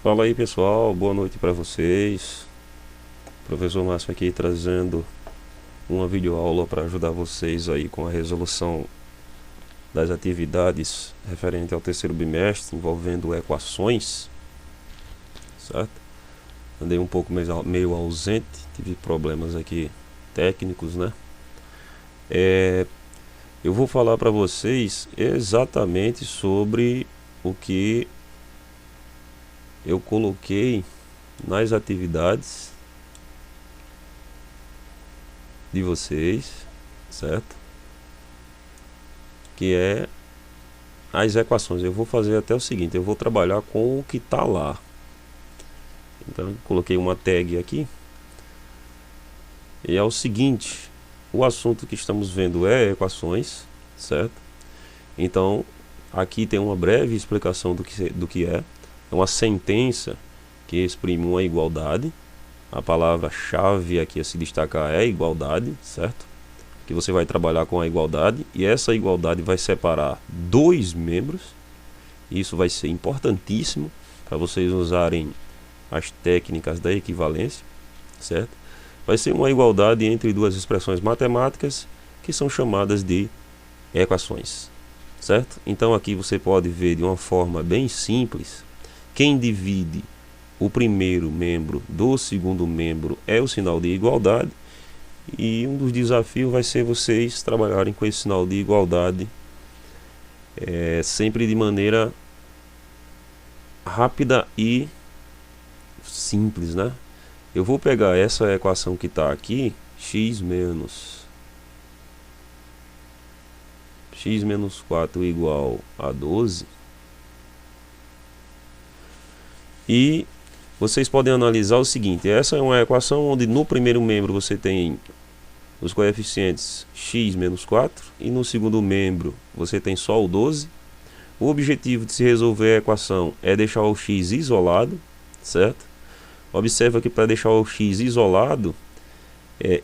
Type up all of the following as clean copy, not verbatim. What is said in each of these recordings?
Fala aí pessoal, boa noite para vocês. Professor Márcio aqui trazendo uma videoaula para ajudar vocês aí com a resolução das atividades referente ao terceiro bimestre envolvendo equações, certo? Andei um pouco meio ausente, tive problemas aqui técnicos, né? Eu vou falar para vocês exatamente sobre o que eu coloquei nas atividades de vocês, certo? Que é as equações. Eu vou fazer até o seguinte, eu vou trabalhar com o que está lá. Então, coloquei uma tag aqui. E é o seguinte, o assunto que estamos vendo é equações, certo? Então, aqui tem uma breve explicação do que é. É uma sentença que exprime uma igualdade. A palavra-chave aqui a se destacar é igualdade, certo? Que você vai trabalhar com a igualdade e essa igualdade vai separar dois membros. Isso vai ser importantíssimo para vocês usarem as técnicas da equivalência, certo? Vai ser uma igualdade entre duas expressões matemáticas que são chamadas de equações, certo? Então aqui você pode ver de uma forma bem simples, quem divide o primeiro membro do segundo membro é o sinal de igualdade, e um dos desafios vai ser vocês trabalharem com esse sinal de igualdade sempre de maneira rápida e simples, né? Eu vou pegar essa equação que está aqui, x menos 4 igual a 12, e vocês podem analisar o seguinte, essa é uma equação onde no primeiro membro você tem os coeficientes x menos 4 e no segundo membro você tem só o 12. O objetivo de se resolver a equação é deixar o x isolado, certo? Observa que para deixar o x isolado,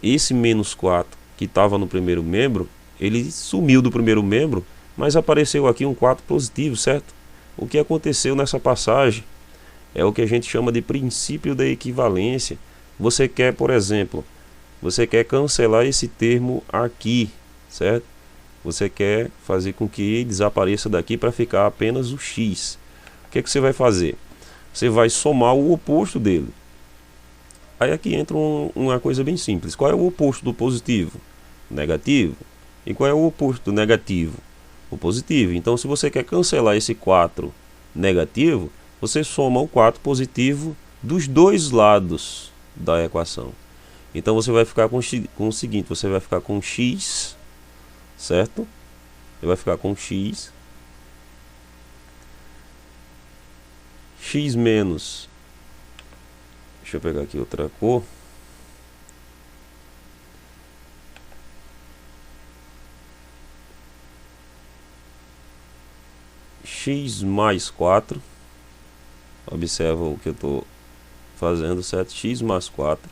esse menos 4 que estava no primeiro membro, ele sumiu do primeiro membro, mas apareceu aqui um 4 positivo, certo? O que aconteceu nessa passagem é o que a gente chama de princípio da equivalência. Você quer, por exemplo, você quer cancelar esse termo aqui, certo? Você quer fazer com que desapareça daqui para ficar apenas o x. O que é que você vai fazer? Você vai somar o oposto dele. Aí aqui entra uma coisa bem simples. Qual é o oposto do positivo? Negativo. E qual é o oposto do negativo? O positivo. Então, se você quer cancelar esse 4 negativo, você soma o 4 positivo dos dois lados da equação. Então você vai ficar com o seguinte, você vai ficar com x, certo? Você vai ficar com x menos, deixa eu pegar aqui outra cor, x mais 4, observa o que eu estou fazendo, certo? X mais 4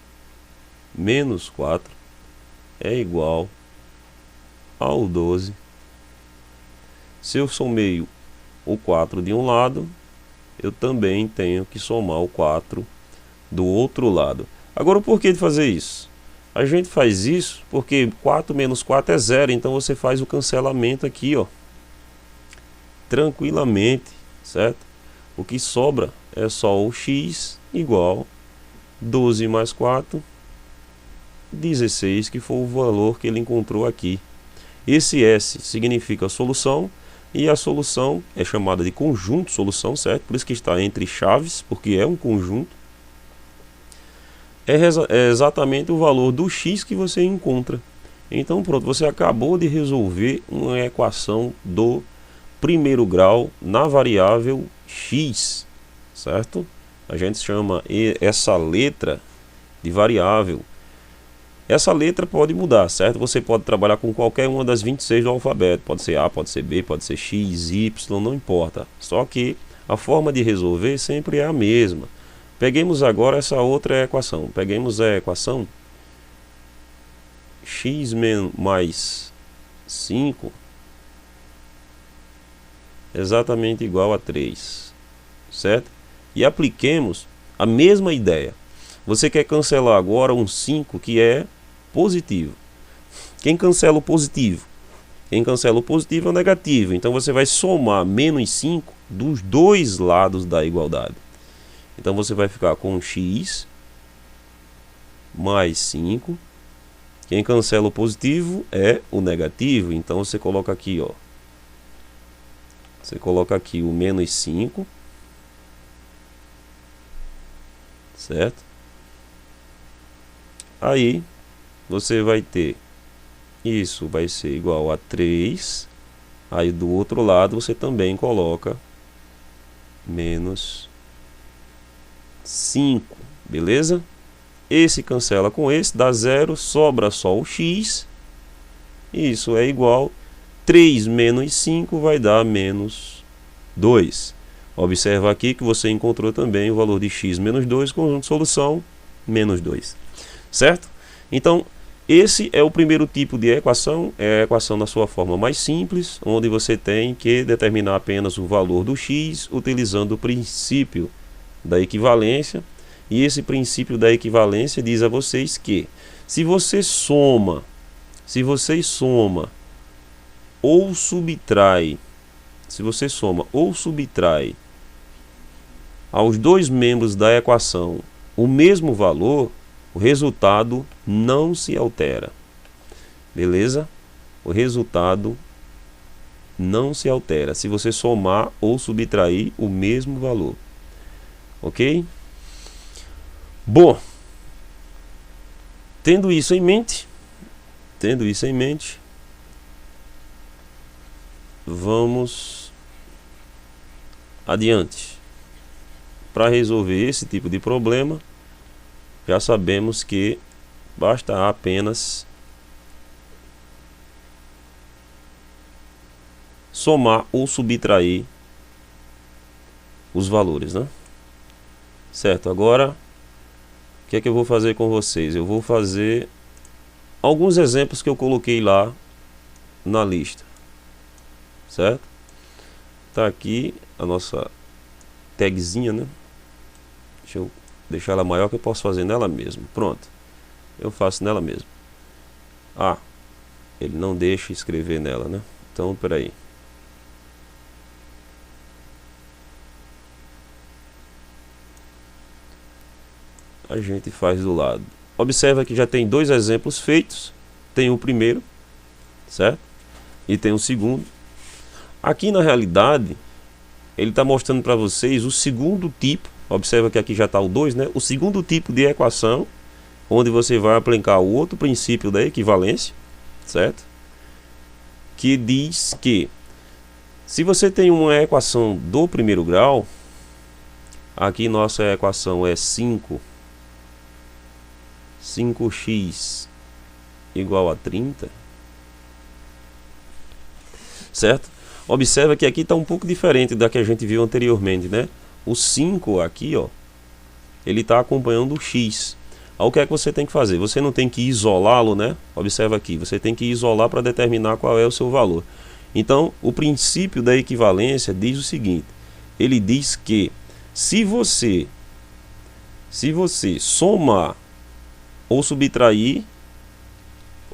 menos 4 é igual ao 12. Se eu somei o 4 de um lado, eu também tenho que somar o 4 do outro lado. Agora, o porquê de fazer isso? A gente faz isso porque 4 menos 4 é 0, então você faz o cancelamento aqui, ó, tranquilamente, certo? O que sobra é só o x igual 12 mais 4, 16, que foi o valor que ele encontrou aqui. Esse S significa solução, e a solução é chamada de conjunto solução, certo? Por isso que está entre chaves, porque é um conjunto. É exatamente o valor do x que você encontra. Então pronto, você acabou de resolver uma equação do primeiro grau na variável x, certo? A gente chama essa letra de variável. Essa letra pode mudar, certo? Você pode trabalhar com qualquer uma das 26 do alfabeto. Pode ser A, pode ser B, pode ser X, Y, não importa. Só que a forma de resolver sempre é a mesma. Peguemos agora essa outra equação. Peguemos a equação x mais 5 exatamente igual a 3, certo? e apliquemos a mesma ideia. Você quer cancelar agora um 5 que é positivo. Quem cancela o positivo? Quem cancela o positivo é o negativo. Então você vai somar menos 5 dos dois lados da igualdade. Então você vai ficar com x mais 5. Quem cancela o positivo é o negativo. Então você coloca aqui, ó. Você coloca aqui o menos 5. Certo? Aí você vai ter isso vai ser igual a 3. Aí do outro lado você também coloca menos 5. Beleza? Esse cancela com esse, dá 0, sobra só o x. Isso é igual 3 menos 5 vai dar menos 2. Observa aqui que você encontrou também o valor de x menos 2, conjunto de solução, menos 2. Certo? Então, esse é o primeiro tipo de equação, é a equação na sua forma mais simples, onde você tem que determinar apenas o valor do x utilizando o princípio da equivalência. E esse princípio da equivalência diz a vocês que se você soma ou subtrai aos dois membros da equação o mesmo valor, o resultado não se altera. Beleza? O resultado não se altera se você somar ou subtrair o mesmo valor. Ok? Bom, tendo isso em mente, vamos adiante. Para resolver esse tipo de problema, já sabemos que basta apenas somar ou subtrair os valores, né? Certo, agora o que é que eu vou fazer com vocês? Eu vou fazer alguns exemplos que eu coloquei lá na lista. Certo? Tá aqui a nossa tagzinha, né? Deixa eu deixar ela maior que eu posso fazer nela mesmo. Pronto. Eu faço nela mesmo. Ah, ele não deixa escrever nela, né? Então, peraí. A gente faz do lado. Observa que já tem dois exemplos feitos. Tem o primeiro, certo? E tem o segundo. Aqui na realidade, ele está mostrando para vocês o segundo tipo. Observa que aqui já está o 2, né? O segundo tipo de equação, onde você vai aplicar o outro princípio da equivalência, certo? Que diz que se você tem uma equação do primeiro grau, aqui nossa equação é 5x igual a 30, certo? Observa que aqui está um pouco diferente da que a gente viu anteriormente, né? O 5 aqui, ó, ele está acompanhando o x. Aí o que é que você tem que fazer? Você não tem que isolá-lo, né? Observa aqui, você tem que isolar para determinar qual é o seu valor. Então, o princípio da equivalência diz o seguinte: ele diz que se você somar ou subtrair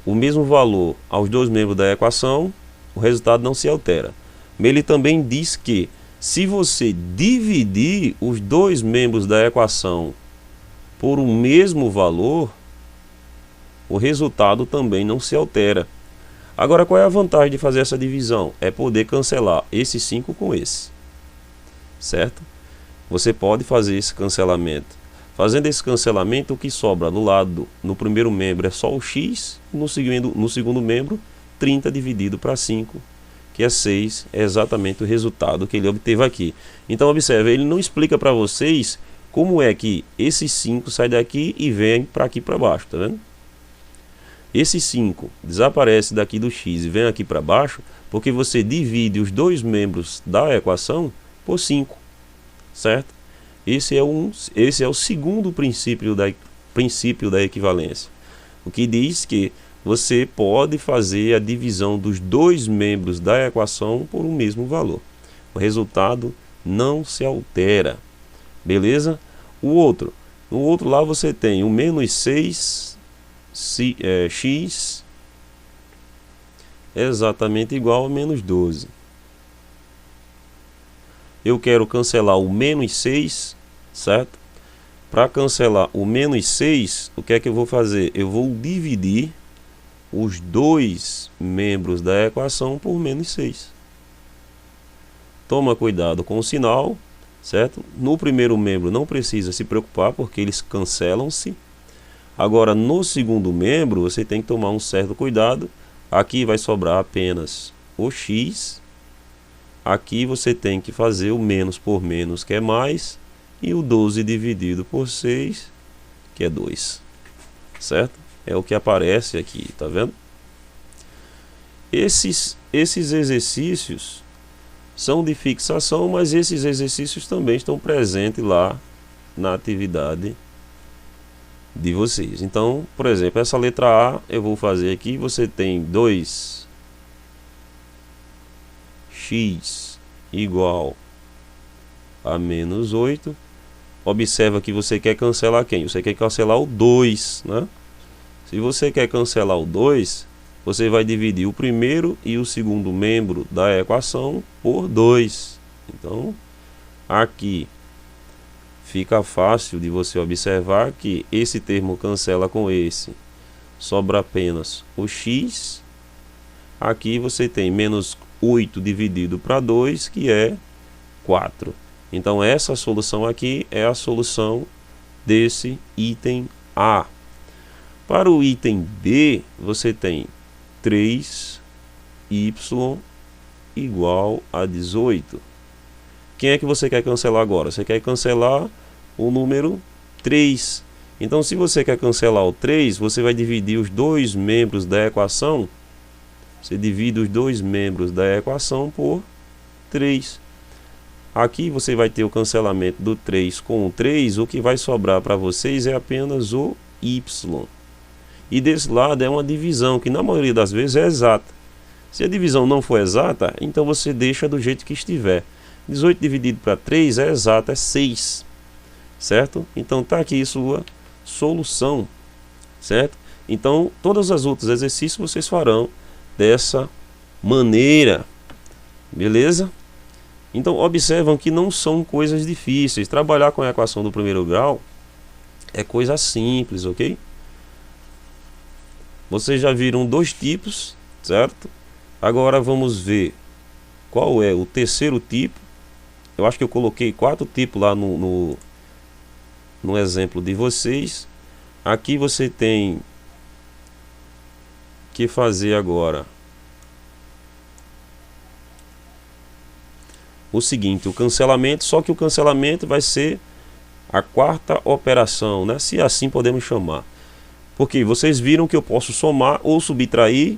o mesmo valor aos dois membros da equação, o resultado não se altera. Ele também diz que se você dividir os dois membros da equação por um mesmo valor, o resultado também não se altera. Agora, qual é a vantagem de fazer essa divisão? É poder cancelar esse 5 com esse, certo? Você pode fazer esse cancelamento. Fazendo esse cancelamento, o que sobra no lado, no primeiro membro é só o x, no segundo membro, 30 dividido para 5, que é 6, é exatamente o resultado que ele obteve aqui. Então observe, ele não explica para vocês como é que esse 5 sai daqui e vem para aqui para baixo, tá vendo? Esse 5 desaparece daqui do x e vem aqui para baixo, porque você divide os dois membros da equação por 5, certo? Esse é o segundo princípio da equivalência, o que diz que você pode fazer a divisão dos dois membros da equação por um mesmo valor. O resultado não se altera. Beleza? No outro lá você tem o menos 6 x exatamente igual a menos 12. Eu quero cancelar o menos 6, certo? Para cancelar o menos 6, o que é que eu vou fazer? Eu vou dividir os dois membros da equação por menos 6. Toma cuidado com o sinal, certo? No primeiro membro não precisa se preocupar porque eles cancelam-se. Agora no segundo membro você tem que tomar um certo cuidado. Aqui vai sobrar apenas o x. Aqui você tem que fazer o menos por menos, que é mais, e o 12 dividido por 6, que é 2. Certo? É o que aparece aqui, tá vendo? Esses exercícios são de fixação, mas esses exercícios também estão presentes lá na atividade de vocês. Então, por exemplo, essa letra A eu vou fazer aqui. Você tem 2x igual a menos 8. Observa que você quer cancelar quem? Você quer cancelar o 2, né? Se você quer cancelar o 2, você vai dividir o primeiro e o segundo membro da equação por 2. Então, aqui fica fácil de você observar que esse termo cancela com esse. Sobra apenas o x. Aqui você tem menos 8 dividido para 2, que é 4. Então, essa solução aqui é a solução desse item A. Para o item B, você tem 3y igual a 18. Quem é que você quer cancelar agora? Você quer cancelar o número 3. Então, se você quer cancelar o 3, você vai dividir os dois membros da equação. Você divide os dois membros da equação por 3. Aqui você vai ter o cancelamento do 3 com o 3. O que vai sobrar para vocês é apenas o y. E desse lado é uma divisão que na maioria das vezes é exata. Se a divisão não for exata, então você deixa do jeito que estiver. 18 dividido para 3 é exato, é 6. Certo? Então está aqui sua solução. Certo? Então todos os outros exercícios vocês farão dessa maneira. Beleza? Então observam que não são coisas difíceis. Trabalhar com a equação do primeiro grau é coisa simples, ok? Vocês já viram dois tipos, certo? Agora vamos ver qual é o terceiro tipo. Eu acho que eu coloquei 4 tipos lá no exemplo de vocês. Aqui você tem que fazer agora o seguinte, o cancelamento, só que o cancelamento vai ser a quarta operação, né? Se assim podemos chamar. Porque vocês viram que eu posso somar ou subtrair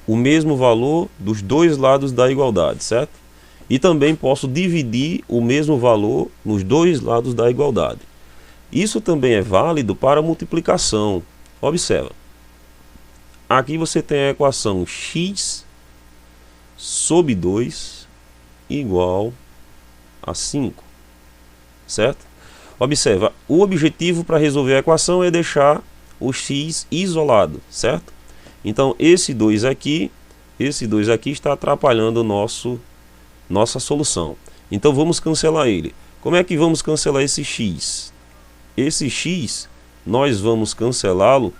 o mesmo valor dos dois lados da igualdade, certo? E também posso dividir o mesmo valor nos dois lados da igualdade. Isso também é válido para multiplicação. Observa. Aqui você tem a equação x sobre 2 igual a 5, certo? Observa, o objetivo para resolver a equação é deixar o x isolado, certo? Então esse 2 aqui está atrapalhando nossa solução. Então vamos cancelar ele. Como é que vamos cancelar esse x? Esse x nós vamos cancelá-lo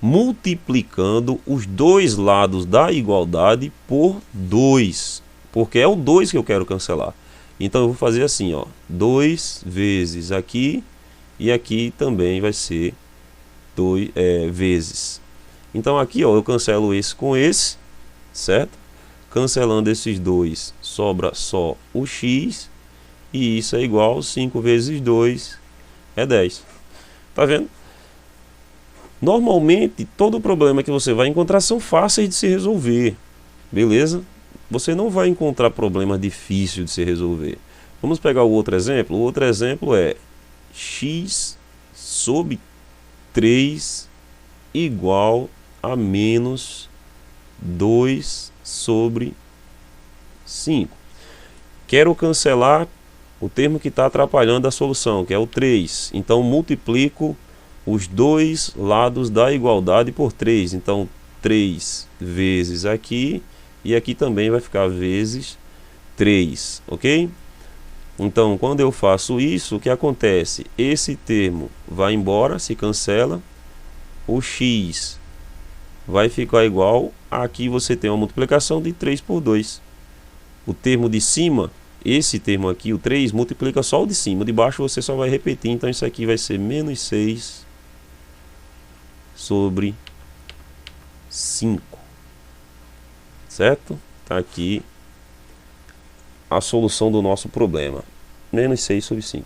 multiplicando os dois lados da igualdade por 2, porque é o 2 que eu quero cancelar. Então eu vou fazer assim, ó, 2 vezes aqui, e aqui também vai ser 2 vezes. Então aqui, ó, eu cancelo esse com esse, certo? Cancelando esses dois, sobra só o x, e isso é igual a 5 vezes 2 é 10. Tá vendo? Normalmente, todo problema que você vai encontrar são fáceis de se resolver. Beleza? Você não vai encontrar problema difícil de se resolver. Vamos pegar o outro exemplo. O outro exemplo é x sobre 3 igual a menos 2 sobre 5. Quero cancelar o termo que está atrapalhando a solução, que é o 3. Então multiplico os dois lados da igualdade por 3. Então 3 vezes aqui, e aqui também vai ficar vezes 3, ok? Então quando eu faço isso, o que acontece? Esse termo vai embora, se cancela, o x vai ficar igual, aqui você tem uma multiplicação de 3 por 2. O termo de cima, esse termo aqui, o 3, multiplica só o de cima, o de baixo você só vai repetir, então isso aqui vai ser menos 6 sobre 5, certo? Tá aqui a solução do nosso problema, menos 6 sobre 5.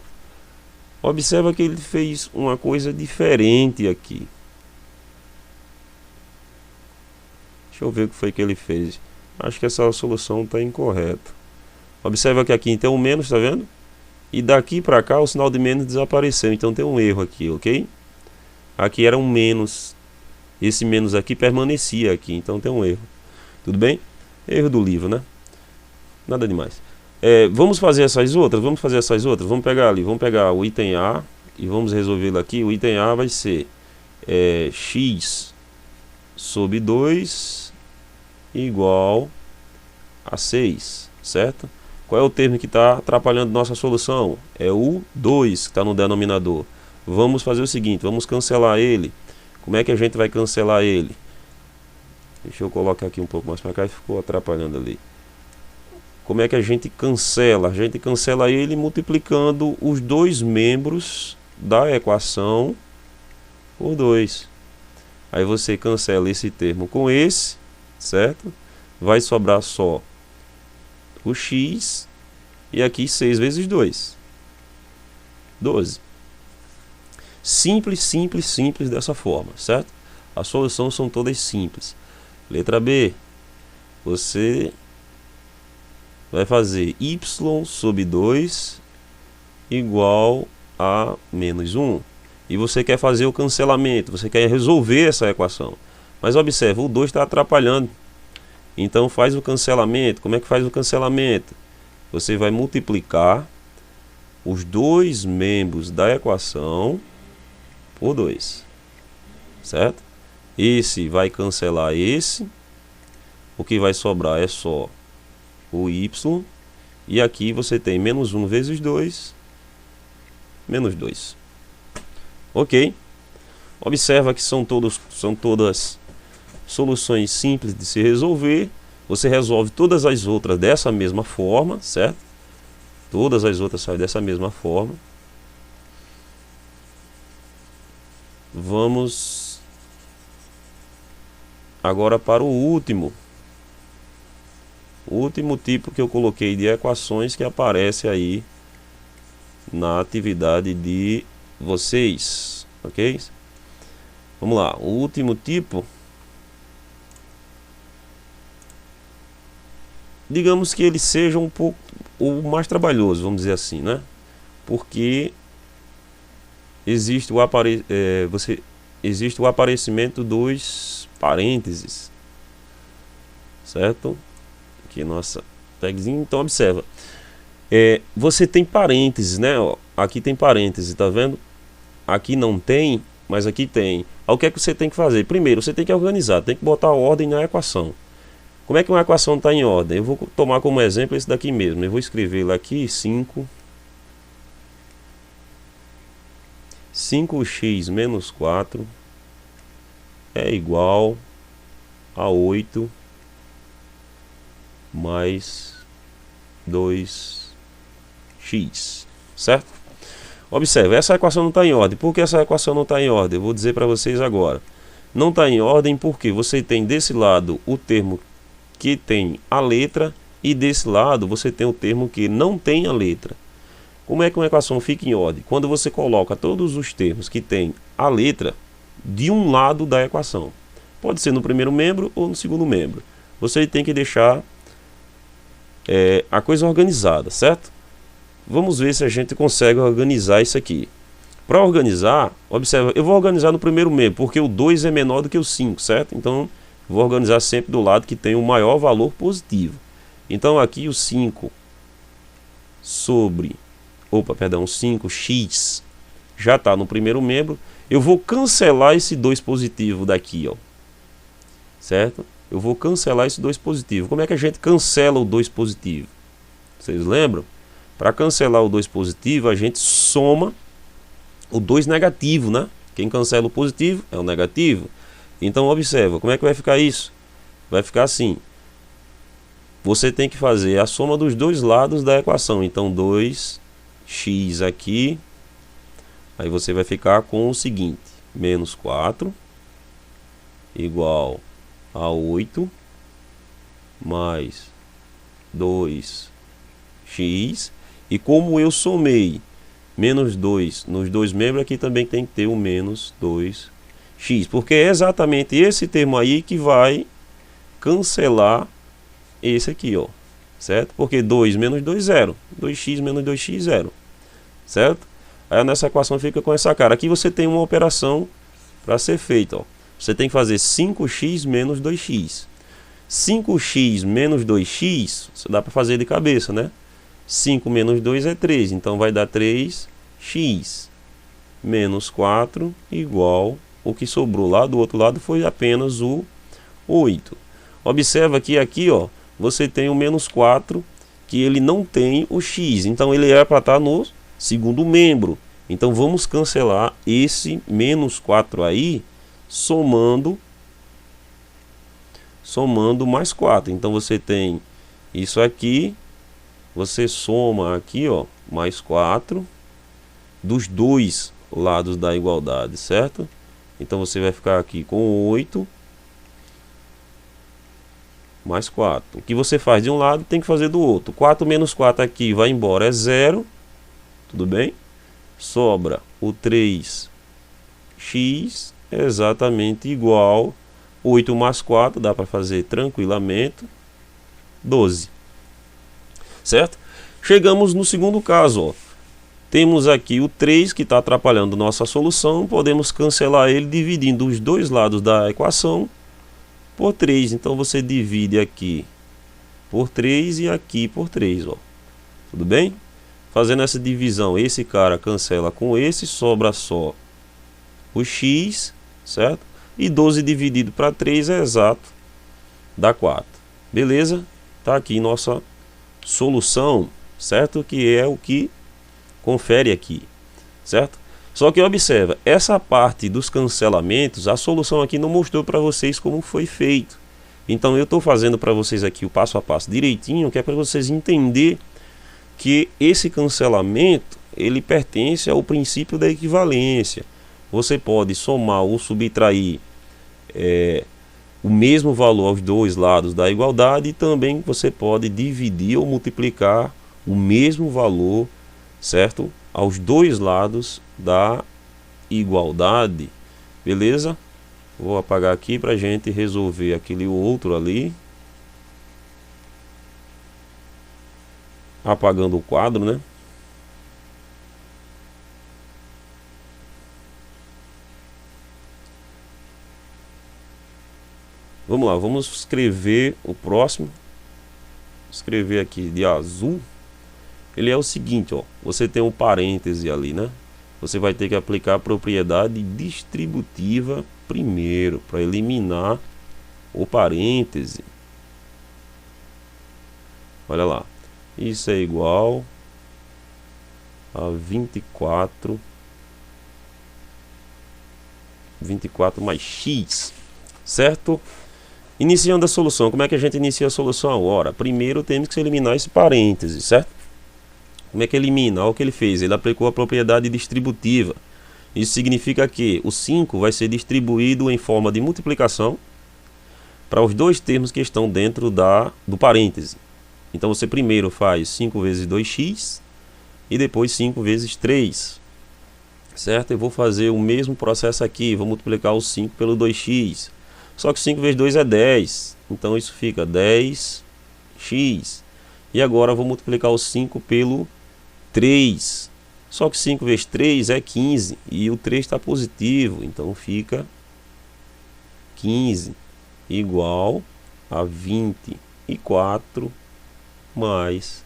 Observa que ele fez uma coisa diferente aqui. Deixa eu ver o que foi que ele fez. Acho que essa solução está incorreta. Observa que aqui tem um menos, tá vendo? E daqui para cá o sinal de menos desapareceu, então tem um erro aqui, ok? Aqui era um menos, esse menos aqui permanecia aqui, então tem um erro. Tudo bem? Erro do livro, né? Nada demais. Vamos fazer essas outras? Vamos fazer essas outras? Vamos pegar ali, vamos pegar o item A e vamos resolvê-lo aqui. O item A vai ser x sobre 2 igual a 6, certo? Qual é o termo que está atrapalhando nossa solução? É o 2 que está no denominador. Vamos fazer o seguinte, vamos cancelar ele. Como é que a gente vai cancelar ele? Deixa eu colocar aqui um pouco mais para cá e ficou atrapalhando ali. Como é que a gente cancela? A gente cancela ele multiplicando os dois membros da equação por 2. Aí você cancela esse termo com esse, certo? Vai sobrar só o x, e aqui 6 vezes 2, 12. Simples, simples, simples dessa forma, certo? As soluções são todas simples. Letra B, você vai fazer y sobre 2 igual a menos 1. E você quer fazer o cancelamento, você quer resolver essa equação. Mas observa, o 2 está atrapalhando. Então faz o cancelamento. Como é que faz o cancelamento? Você vai multiplicar os dois membros da equação por 2, certo? Esse vai cancelar esse. O que vai sobrar é só o y. E aqui você tem menos 1 vezes 2, menos 2. Ok? Observa que são todas soluções simples de se resolver. Você resolve todas as outras dessa mesma forma, certo? Todas as outras saem dessa mesma forma. Vamos agora para o último tipo que eu coloquei de equações que aparece aí na atividade de vocês, ok? Vamos lá, o último tipo, digamos que ele seja um pouco o mais trabalhoso, vamos dizer assim, né? Porque existe o aparecimento dos parênteses, certo? Aqui nossa tagzinha. Então observa, você tem parênteses, né? Ó, aqui tem parênteses, tá vendo? Aqui não tem, mas aqui tem. O que é que você tem que fazer? Primeiro, você tem que organizar, tem que botar ordem na equação. Como é que uma equação está em ordem? Eu vou tomar como exemplo esse daqui mesmo. Eu vou escrever lá aqui 5x menos 4 é igual a 8 mais 2x, certo? Observe, essa equação não está em ordem. Por que essa equação não está em ordem? Eu vou dizer para vocês agora. Não está em ordem porque você tem desse lado o termo que tem a letra e desse lado você tem o termo que não tem a letra. Como é que uma equação fica em ordem? Quando você coloca todos os termos que tem a letra de um lado da equação. Pode ser no primeiro membro ou no segundo membro. Você tem que deixar a coisa organizada, certo? Vamos ver se a gente consegue organizar isso aqui. Para organizar, observa, eu vou organizar no primeiro membro, porque o 2 é menor do que o 5, certo? Então, vou organizar sempre do lado que tem o maior valor positivo. Então, aqui o 5 sobre 5x já está no primeiro membro. Eu vou cancelar esse 2 positivo daqui, ó. Certo? Eu vou cancelar esse 2 positivo. Como é que a gente cancela o 2 positivo? Vocês lembram? Para cancelar o 2 positivo, a gente soma o 2 negativo, né? Quem cancela o positivo é o negativo. Então observa, como é que vai ficar isso? Vai ficar assim. Você tem que fazer a soma dos dois lados da equação. Então 2x aqui. Aí você vai ficar com o seguinte: menos 4 igual a 8 mais 2x. E como eu somei menos 2 nos dois membros, aqui também tem que ter o menos 2x. Porque é exatamente esse termo aí que vai cancelar esse aqui, ó. Certo? Porque 2 menos 2, 0. 2x menos 2x, 0. Certo? Aí nessa equação fica com essa cara. Aqui você tem uma operação para ser feita, ó. Você tem que fazer 5x menos 2x. 5x menos 2x, você dá para fazer de cabeça, né? 5 menos 2 é 3, então vai dar 3x menos 4 igual, o que sobrou lá do outro lado foi apenas o 8. Observa que aqui, ó, você tem o menos 4, que ele não tem o x, então ele é para estar no segundo membro. Então vamos cancelar esse menos 4 aí, somando mais 4. Então você tem isso aqui, você soma aqui, ó, mais 4 dos dois lados da igualdade, certo? Então você vai ficar aqui com 8 mais 4. O que você faz de um lado tem que fazer do outro. 4 menos 4 aqui vai embora, é 0. Tudo bem? Sobra o 3x exatamente igual 8 mais 4, dá para fazer tranquilamente 12. Certo? Chegamos no segundo caso, ó. Temos aqui o 3 que está atrapalhando nossa solução. Podemos cancelar ele dividindo os dois lados da equação por 3. Então você divide aqui por 3 e aqui por 3, ó. Tudo bem? Fazendo essa divisão, esse cara cancela com esse, sobra só o x, certo? E 12 dividido para 3 é exato, dá 4. Beleza? Tá aqui nossa solução, certo? Que é o que confere aqui, certo? Só que observa, essa parte dos cancelamentos, a solução aqui não mostrou para vocês como foi feito. Então eu estou fazendo para vocês aqui o passo a passo direitinho, que é para vocês entenderem que esse cancelamento ele pertence ao princípio da equivalência. Você pode somar ou subtrair o mesmo valor aos dois lados da igualdade, e também você pode dividir ou multiplicar o mesmo valor, certo, aos dois lados da igualdade. Beleza? Vou apagar aqui para a gente resolver aquele outro ali. Apagando o quadro, né? Vamos lá, vamos escrever o próximo. Escrever aqui de azul. Ele é o seguinte, ó. Você tem um parêntese ali, né? Você vai ter que aplicar a propriedade distributiva primeiro, para eliminar o parêntese. Olha lá. Isso é igual a 24 mais x, certo? Iniciando a solução. Como é que a gente inicia a solução? Ora, primeiro temos que eliminar esse parêntese, certo? Como é que elimina? Olha o que ele fez. Ele aplicou a propriedade distributiva. Isso significa que o 5 vai ser distribuído em forma de multiplicação para os dois termos que estão dentro do parêntese. Então você primeiro faz 5 vezes 2x e depois 5 vezes 3. Certo? Eu vou fazer o mesmo processo aqui. Vou multiplicar o 5 pelo 2x. Só que 5 vezes 2 é 10. Então isso fica 10x. E agora eu vou multiplicar o 5 pelo 3. Só que 5 vezes 3 é 15. E o 3 está positivo. Então fica 15 igual a 24 mais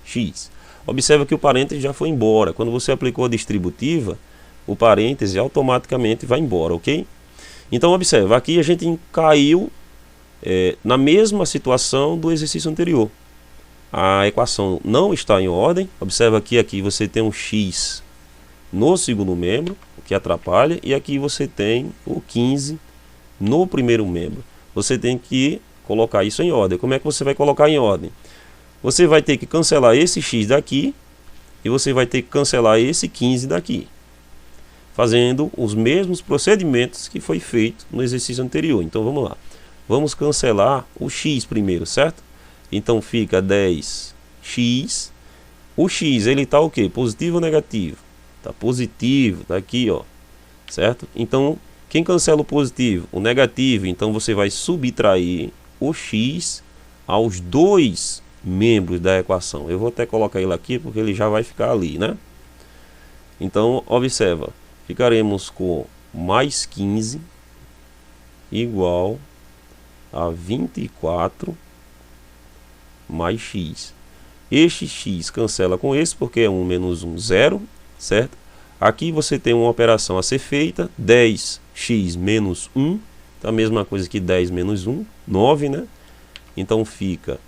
x. Observa que o parêntese já foi embora. Quando você aplicou a distributiva, o parêntese automaticamente vai embora, ok? Então observa, aqui a gente caiu na mesma situação do exercício anterior. A equação não está em ordem. Observa que aqui você tem um x no segundo membro, o que atrapalha, e aqui você tem o 15 no primeiro membro. Você tem que colocar isso em ordem. Como é que você vai colocar em ordem? Você vai ter que cancelar esse x daqui e você vai ter que cancelar esse 15 daqui, fazendo os mesmos procedimentos que foi feito no exercício anterior. Então vamos lá. Vamos cancelar o x primeiro, certo? Então fica 10x. O x, ele está o quê? Positivo ou negativo? Está positivo, está aqui, ó. Certo? Então, quem cancela o positivo? O negativo. Então você vai subtrair o x aos dois membros da equação. Eu vou até colocar ele aqui porque ele já vai ficar ali, né? Então, observa. Ficaremos com mais 15 igual a 24 mais x. Este x cancela com esse, porque é 1 menos 1, 0, certo? Aqui você tem uma operação a ser feita, 10x menos 1, então a mesma coisa que 10 menos 1, 9, né? Então fica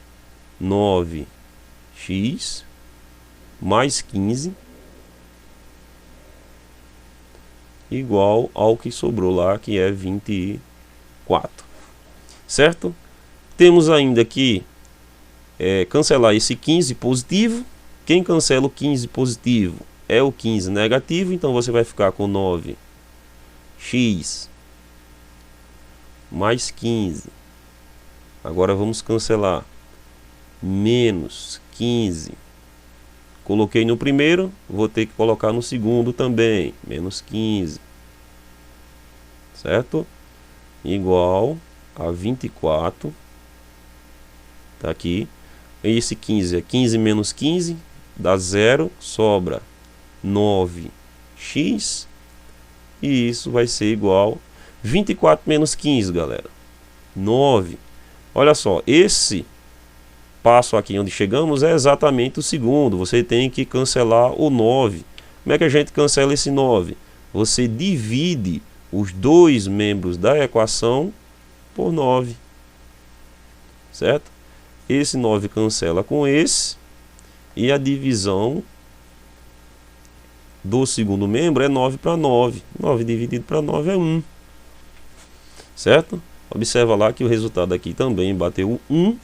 9x mais 15 igual ao que sobrou lá, que é 24, certo? Temos ainda que cancelar esse 15 positivo. Quem cancela o 15 positivo é o 15 negativo, então você vai ficar com 9x mais 15. Agora vamos cancelar menos 15. Coloquei no primeiro, vou ter que colocar no segundo também, menos 15, certo? Igual a 24, tá aqui. Esse 15 é 15 menos 15, dá 0, sobra 9x, e isso vai ser igual 24 menos 15, galera, 9. Olha só, esse passo aqui onde chegamos é exatamente o segundo. Você tem que cancelar o 9. Como é que a gente cancela esse 9? Você divide os dois membros da equação por 9, certo? Esse 9 cancela com esse, e a divisão do segundo membro é 9 para 9. 9 dividido para 9 é 1, certo? Observa lá que o resultado aqui também bateu 1,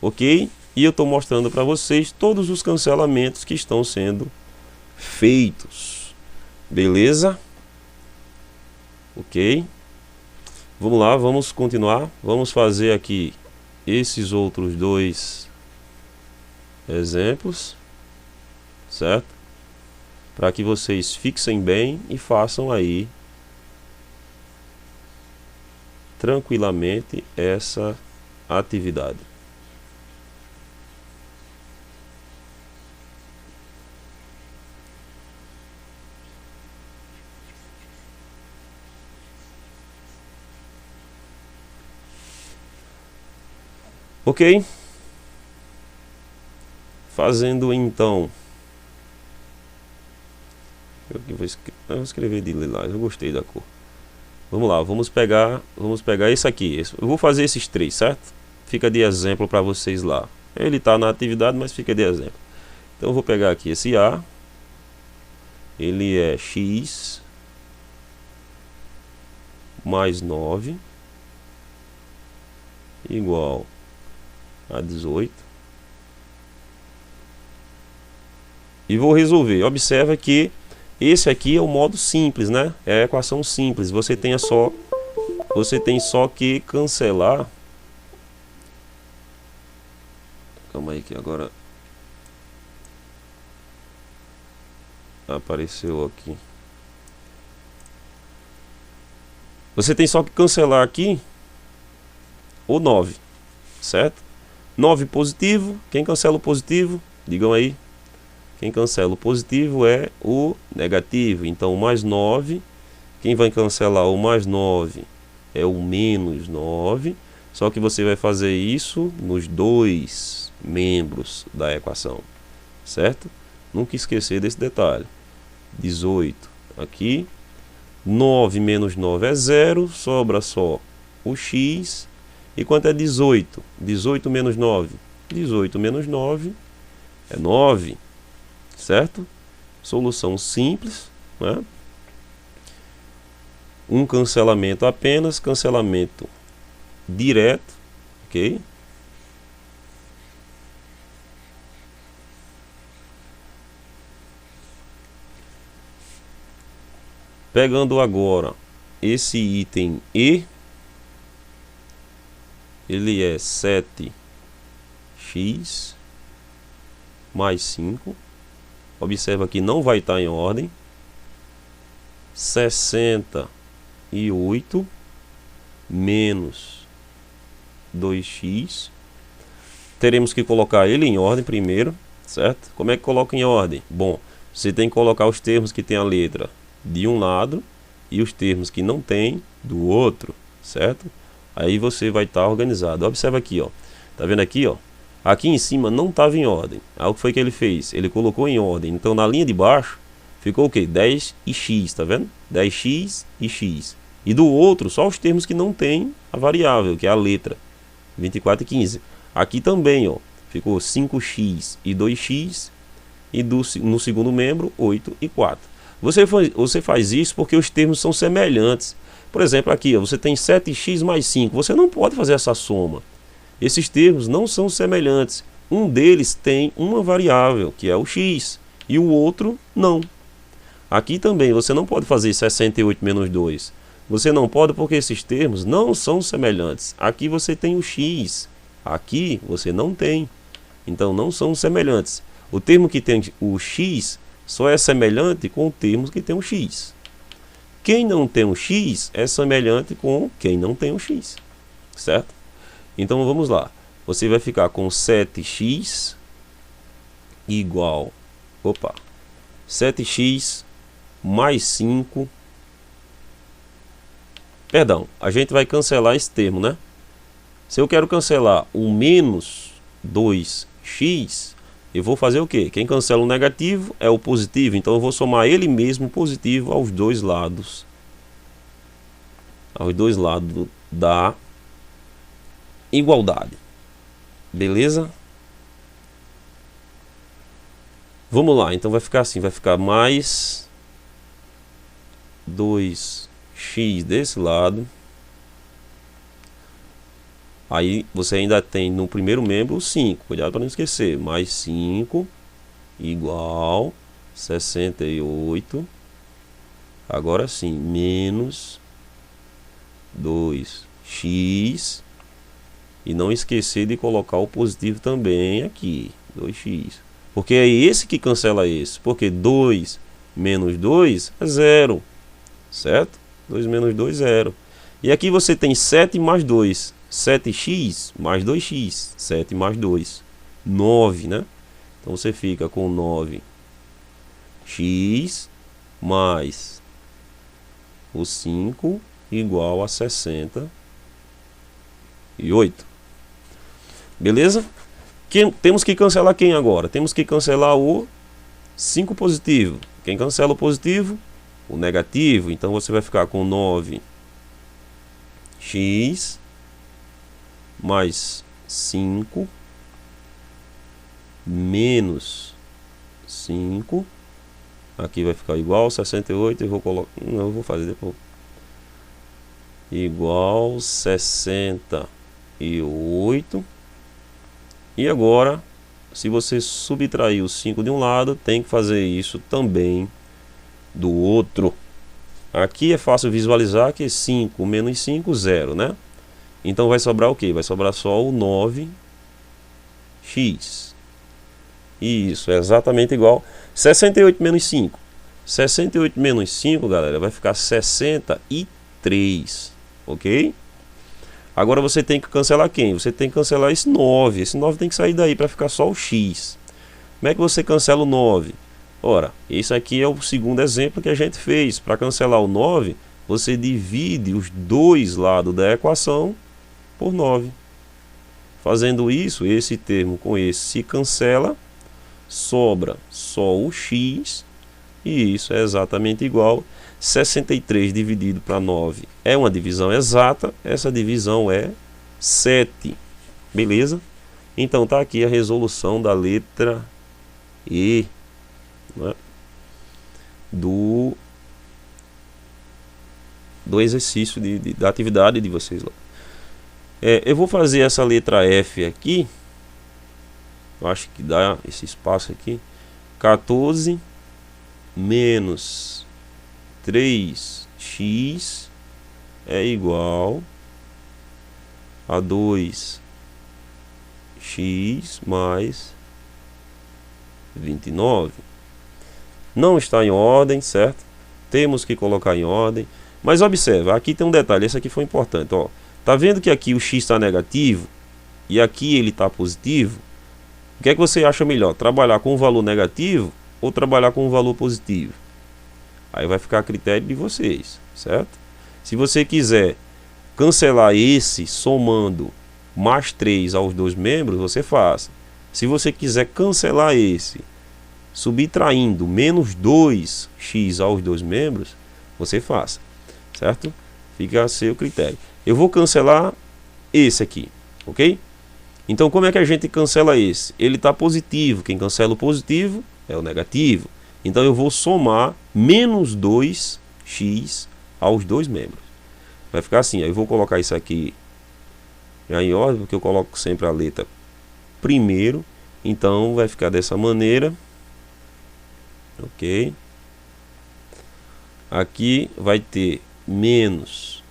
ok? E eu estou mostrando para vocês todos os cancelamentos que estão sendo feitos, beleza? Ok? Vamos lá, vamos continuar. Vamos fazer aqui esses outros dois exemplos, certo? Para que vocês fixem bem e façam aí tranquilamente essa atividade. Ok? Fazendo então, eu vou escrever de lilás, eu gostei da cor. Vamos lá, vamos pegar esse aqui. Eu vou fazer esses três, certo? Fica de exemplo para vocês lá. Ele está na atividade, mas fica de exemplo. Então eu vou pegar aqui esse A. Ele é x mais 9 igual a 18. E vou resolver. Observa que esse aqui é o modo simples, né? É a equação simples. Você tem só que cancelar. Calma aí que agora apareceu aqui. Você tem só que cancelar aqui o 9, certo? 9 positivo. Quem cancela o positivo? Digam aí. Quem cancela o positivo é o negativo. Então, mais 9. Quem vai cancelar o mais 9 é o menos 9. Só que você vai fazer isso nos dois membros da equação, certo? Nunca esquecer desse detalhe. 18 aqui. 9 menos 9 é 0, sobra só o x. E quanto é 18? 18 menos 9? 18 menos 9 é 9, certo? Solução simples, né? Um cancelamento apenas, cancelamento direto, ok? Pegando agora esse item E, ele é 7x mais 5. Observa que não vai estar em ordem. 68 menos 2x. Teremos que colocar ele em ordem primeiro, certo? Como é que coloca em ordem? Bom, você tem que colocar os termos que tem a letra de um lado e os termos que não tem do outro, certo? Aí você vai estar organizado. Observa aqui, ó. Tá vendo aqui, ó? Aqui em cima não estava em ordem. Aí o que foi que ele fez? Ele colocou em ordem. Então na linha de baixo ficou o quê? 10 e x, tá vendo? 10x e x. E do outro só os termos que não tem a variável, que é a letra. 24 e 15. Aqui também, ó, ficou 5x e 2x. E no segundo membro, 8 e 4. Você faz isso porque os termos são semelhantes. Por exemplo, aqui ó, você tem 7x mais 5. Você não pode fazer essa soma. Esses termos não são semelhantes. Um deles tem uma variável, que é o x, e o outro não. Aqui também você não pode fazer 68 menos 2. Você não pode porque esses termos não são semelhantes. Aqui você tem o x, aqui você não tem. Então não são semelhantes. O termo que tem o x só é semelhante com o termo que tem o x. Quem não tem o x é semelhante com quem não tem o x, certo? Então vamos lá. Você vai ficar com 7x igual... 7x mais 5... Perdão, a gente vai cancelar esse termo, né? Se eu quero cancelar o menos 2x... eu vou fazer o quê? Quem cancela o negativo é o positivo. Então eu vou somar ele mesmo positivo aos dois lados. Aos dois lados da igualdade. Beleza? Vamos lá. Então vai ficar assim. Vai ficar mais 2x desse lado. Aí você ainda tem no primeiro membro o 5. Cuidado para não esquecer. Mais 5 igual 68. Agora sim. Menos 2x. E não esquecer de colocar o positivo também aqui. 2x. Porque é esse que cancela esse. Porque 2 menos 2 é 0. Certo? 2 menos 2 é 0. E aqui você tem 7 mais 2. 7x mais 2x. 7 mais 2. 9, né? Então você fica com 9x mais o 5 igual a 68. Beleza? Temos que cancelar quem agora? Temos que cancelar o 5 positivo. Quem cancela o positivo? O negativo. Então você vai ficar com 9x mais 5 menos 5. Aqui vai ficar igual 68. Eu vou colocar. Não, eu vou fazer depois. Igual 68. E agora, se você subtrair o 5 de um lado, tem que fazer isso também do outro. Aqui é fácil visualizar que 5 menos 5, 0, né? Então vai sobrar o que? Vai sobrar só o 9x. Isso, é exatamente igual. 68 menos 5. 68 menos 5, galera, vai ficar 63. Ok? Agora você tem que cancelar quem? Você tem que cancelar esse 9. Esse 9 tem que sair daí para ficar só o x. Como é que você cancela o 9? Ora, esse aqui é o segundo exemplo que a gente fez. Para cancelar o 9, você divide os dois lados da equação por 9. Fazendo isso, esse termo com esse se cancela. sobra só o x, e isso é exatamente igual. 63 dividido para 9 é uma divisão exata, essa divisão é 7, beleza? Então tá aqui a resolução da letra E, né, do exercício da atividade de vocês lá. Eu vou fazer essa letra F aqui, eu acho que dá esse espaço aqui. 14 menos 3x é igual a 2x mais 29. Não está em ordem, certo? Temos que colocar em ordem. Mas observa, aqui tem um detalhe, esse aqui foi importante, ó. Tá vendo que aqui o x está negativo e aqui ele está positivo? O que é que você acha melhor? Trabalhar com um valor negativo ou trabalhar com um valor positivo? Aí vai ficar a critério de vocês, certo? Se você quiser cancelar esse somando mais 3 aos dois membros, você faça. Se você quiser cancelar esse subtraindo menos 2x aos dois membros, você faça, certo? Fica a seu critério. Eu vou cancelar esse aqui, ok? Então como é que a gente cancela esse? Ele está positivo, quem cancela o positivo é o negativo. Então eu vou somar menos 2x aos dois membros. Vai ficar assim, eu vou colocar isso aqui já em ordem, porque eu coloco sempre a letra primeiro. Então vai ficar dessa maneira, ok? Aqui vai ter menos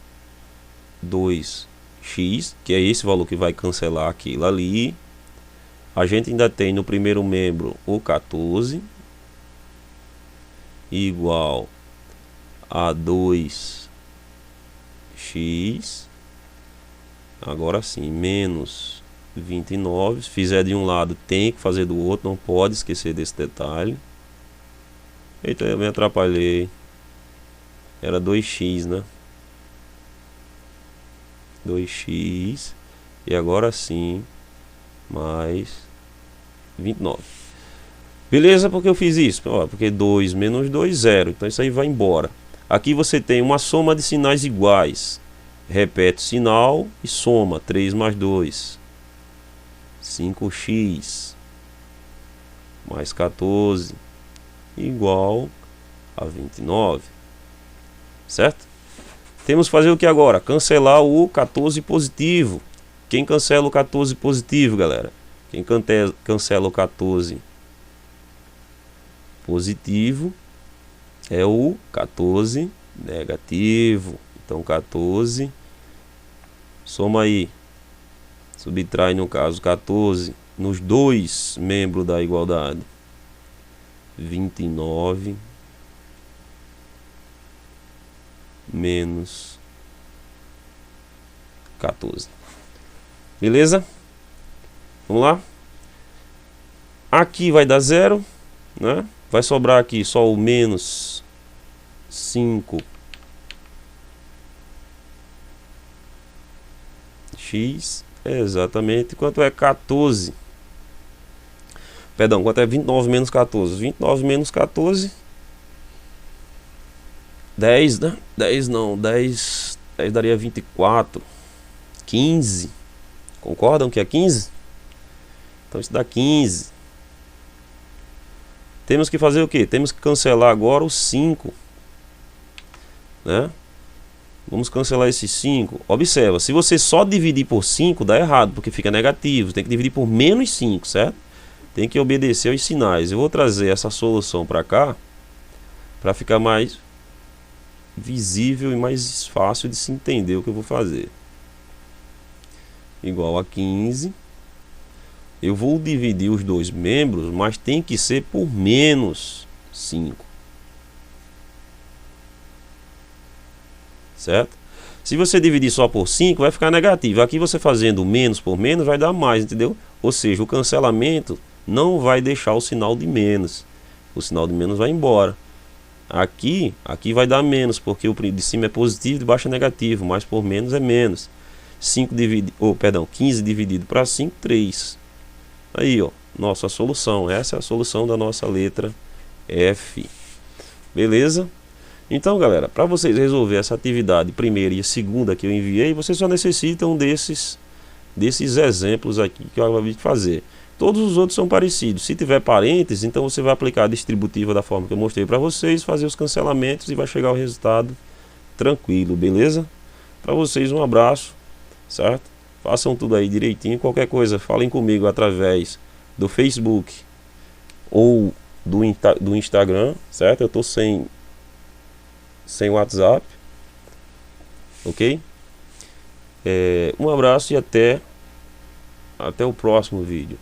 2x, que é esse valor que vai cancelar aquilo ali. A gente ainda tem no primeiro membro o 14 igual a 2x, agora sim, menos 29. Se fizer de um lado, tem que fazer do outro, não pode esquecer desse detalhe. Eita, eu me atrapalhei. Era 2x, né? 2x, e agora sim, mais 29. Beleza? Porque eu fiz isso? Ó, porque 2 menos 2, 0. Então isso aí vai embora. Aqui você tem uma soma de sinais iguais. Repete o sinal e soma. 3 mais 2. 5x. Mais 14. Igual a 29. Certo? Temos que fazer o que agora? Cancelar o 14 positivo. Quem cancela o 14 positivo, galera? Quem cancela o 14 positivo é o 14 negativo. Então 14, soma aí, subtrai no caso 14 nos dois membros da igualdade, 29 menos 14. Beleza? Vamos lá? Aqui vai dar 0, né? Vai sobrar aqui só o menos 5x é exatamente quanto é 14. Perdão, quanto é 29 menos 14? 29 menos 14, 10, né? 10 não, 10 daria 24. 15. Concordam que é 15? Então isso dá 15. Temos que fazer o que? Temos que cancelar agora o 5, né? Vamos cancelar esse 5. Observa, se você só dividir por 5 dá errado, porque fica negativo. Tem que dividir por menos 5, certo? Tem que obedecer aos sinais. Eu vou trazer essa solução para cá, para ficar mais visível e mais fácil de se entender o que eu vou fazer. Igual a 15. Eu vou dividir os dois membros, mas tem que ser por menos 5. Certo? Se você dividir só por 5, vai ficar negativo. Aqui você fazendo menos por menos vai dar mais, entendeu? Ou seja, o cancelamento não vai deixar o sinal de menos. O sinal de menos vai embora. Aqui vai dar menos, porque o de cima é positivo e de baixo é negativo. Mais por menos é menos. 15 dividido para 5, 3. Aí, ó, nossa solução. Essa é a solução da nossa letra F. Beleza? Então, galera, para vocês resolver essa atividade primeira e a segunda que eu enviei, vocês só necessitam desses exemplos aqui que eu acabei de fazer. Todos os outros são parecidos. Se tiver parênteses, então você vai aplicar a distributiva da forma que eu mostrei para vocês, fazer os cancelamentos e vai chegar ao resultado tranquilo, beleza? Para vocês um abraço, certo? Façam tudo aí direitinho. Qualquer coisa, falem comigo através do Facebook ou do Instagram, certo? Eu tô sem WhatsApp, ok? Um abraço e até o próximo vídeo.